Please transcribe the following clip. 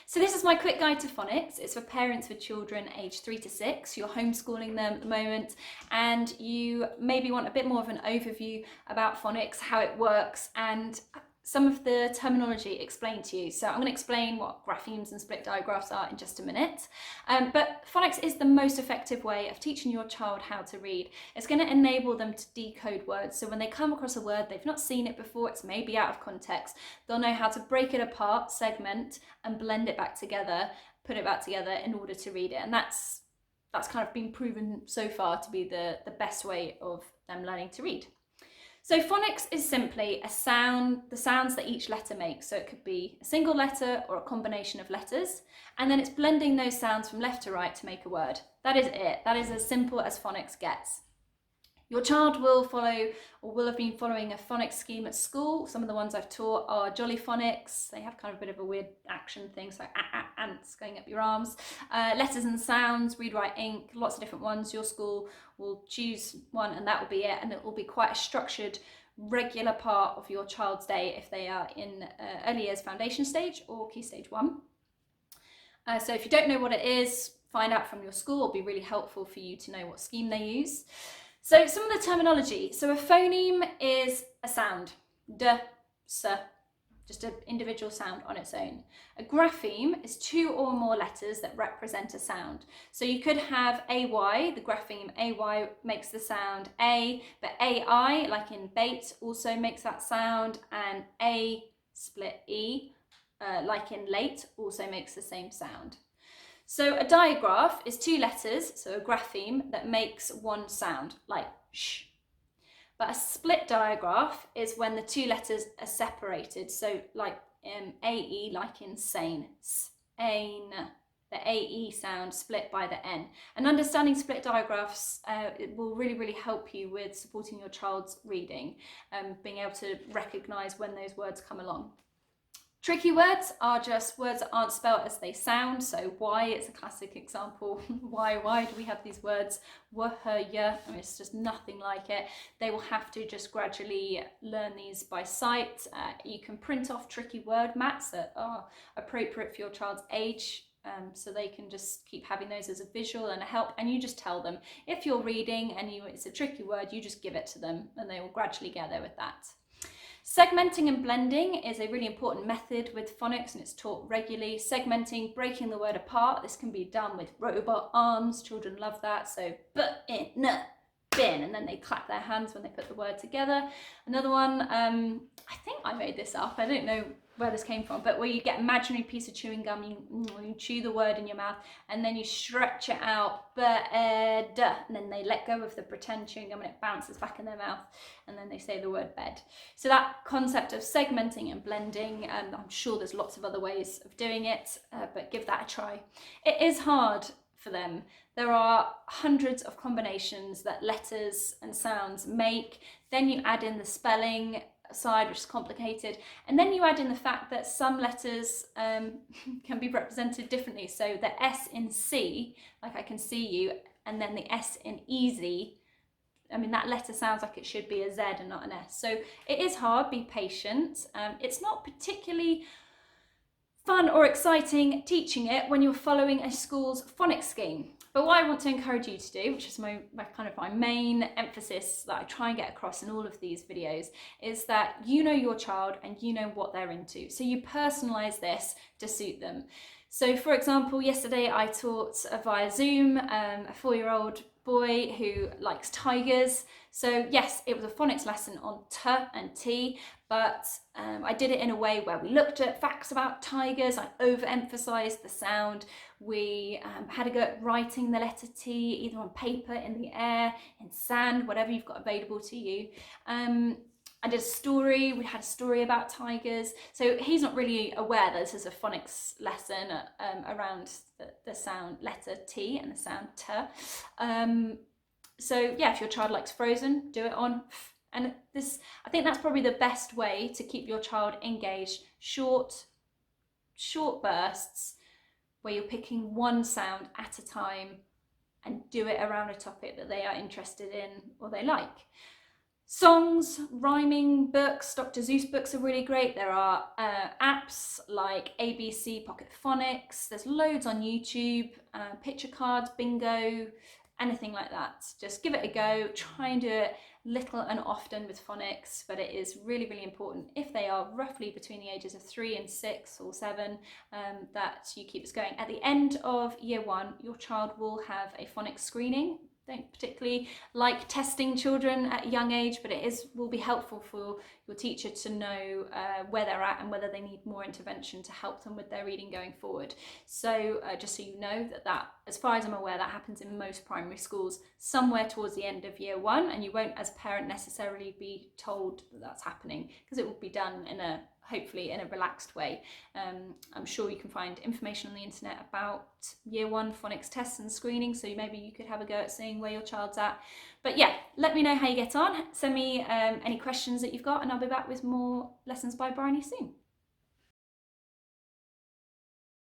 So this is my quick guide to phonics. It's for parents with children aged 3 to 6. You're homeschooling them at the moment and you maybe want a bit more of an overview about phonics, how it works, and some of the terminology explained to you. So I'm going to explain what graphemes and split diagraphs are in just a minute. But phonics is the most effective way of teaching your child how to read. It's going to enable them to decode words. So when they come across a word, they've not seen it before, it's maybe out of context, they'll know how to break it apart, segment, and blend it back together, put it back together in order to read it. And that's kind of been proven so far to be the best way of them learning to read. So phonics is simply the sounds that each letter makes. So it could be a single letter or a combination of letters, and then it's blending those sounds from left to right to make a word. That is it. That is as simple as phonics gets. Your child will follow or will have been following a phonics scheme at school. Some of the ones I've taught are jolly phonics. They have kind of a bit of a weird action thing, so ants going up your arms. Letters and sounds, read, write, ink, lots of different ones. Your school will choose one and that will be it. And it will be quite a structured, regular part of your child's day if they are in early years foundation stage or key stage 1. So if you don't know what it is, find out from your school. It'll be really helpful for you to know what scheme they use. So some of the terminology. So a phoneme is a sound, d, s, just an individual sound on its own. A grapheme is 2 or more letters that represent a sound. So you could have AY, the grapheme AY makes the sound A, but AI, like in bait, also makes that sound, and A split E, like in late, also makes the same sound. So a diagraph is 2 letters, so a grapheme, that makes one sound, like sh. But a split diagraph is when the 2 letters are separated, so like AE, like in sane, sane, the AE sound split by the N. And understanding split diagraphs it will really help you with supporting your child's reading, being able to recognise when those words come along. Tricky words are just words that aren't spelled as they sound. So why, it's a classic example. Why do we have these words? Yeah, I mean, it's just nothing like it. They will have to just gradually learn these by sight. You can print off tricky word mats that are appropriate for your child's age. So they can just keep having those as a visual and a help, and you just tell them. If you're reading and it's a tricky word, you just give it to them and they will gradually get there with that. Segmenting and blending is a really important method with phonics and it's taught regularly. Segmenting, breaking the word apart. This can be done with robot arms. Children love that. So, bin, and then they clap their hands when they put the word together. Another one, I think I made this up. I don't know where this came from, but where you get an imaginary piece of chewing gum, you chew the word in your mouth and then you stretch it out, and then they let go of the pretend chewing gum and it bounces back in their mouth and then they say the word bed. So that concept of segmenting and blending, and I'm sure there's lots of other ways of doing it, but give that a try. It is hard for them. There are hundreds of combinations that letters and sounds make. Then you add in the spelling side, which is complicated, and then you add in the fact that some letters can be represented differently. So the S in C, like I can see you, and then the S in easy, I mean, that letter sounds like it should be a Z and not an S. So it is hard, be patient. It's not particularly fun or exciting teaching it when you're following a school's phonics scheme. But what I want to encourage you to do, which is my main emphasis that I try and get across in all of these videos, is that you know your child and you know what they're into. So you personalize this to suit them. So for example, yesterday I taught via Zoom a 4-year-old boy who likes tigers. So yes, it was a phonics lesson on T and T, but I did it in a way where we looked at facts about tigers. I overemphasized the sound. We had a go at writing the letter T, either on paper, in the air, in sand, whatever you've got available to you. I did a story, we had a story about tigers. So he's not really aware that this is a phonics lesson around the sound letter T and the sound T. So yeah, if your child likes Frozen, do it on F. And this, I think that's probably the best way to keep your child engaged. Short bursts where you're picking one sound at a time and do it around a topic that they are interested in or they like. Songs, rhyming books, Dr. Seuss books are really great. There are apps like ABC Pocket Phonics. There's loads on YouTube, picture cards, bingo, anything like that. Just give it a go. Try and do it little and often with phonics, but it is really, really important if they are roughly between the ages of 3 and 6 or 7 that you keep this going. At the end of year 1, your child will have a phonics screening. Don't particularly like testing children at a young age, but will be helpful for your teacher to know where they're at and whether they need more intervention to help them with their reading going forward. So just so you know that as far as I'm aware, that happens in most primary schools somewhere towards the end of year 1, and you won't as a parent necessarily be told that that's happening because it will be done hopefully in a relaxed way. I'm sure you can find information on the internet about year 1 phonics tests and screening, so maybe you could have a go at seeing where your child's at. But yeah, let me know how you get on. Send me any questions that you've got, and I'll be back with more lessons by Bryony soon.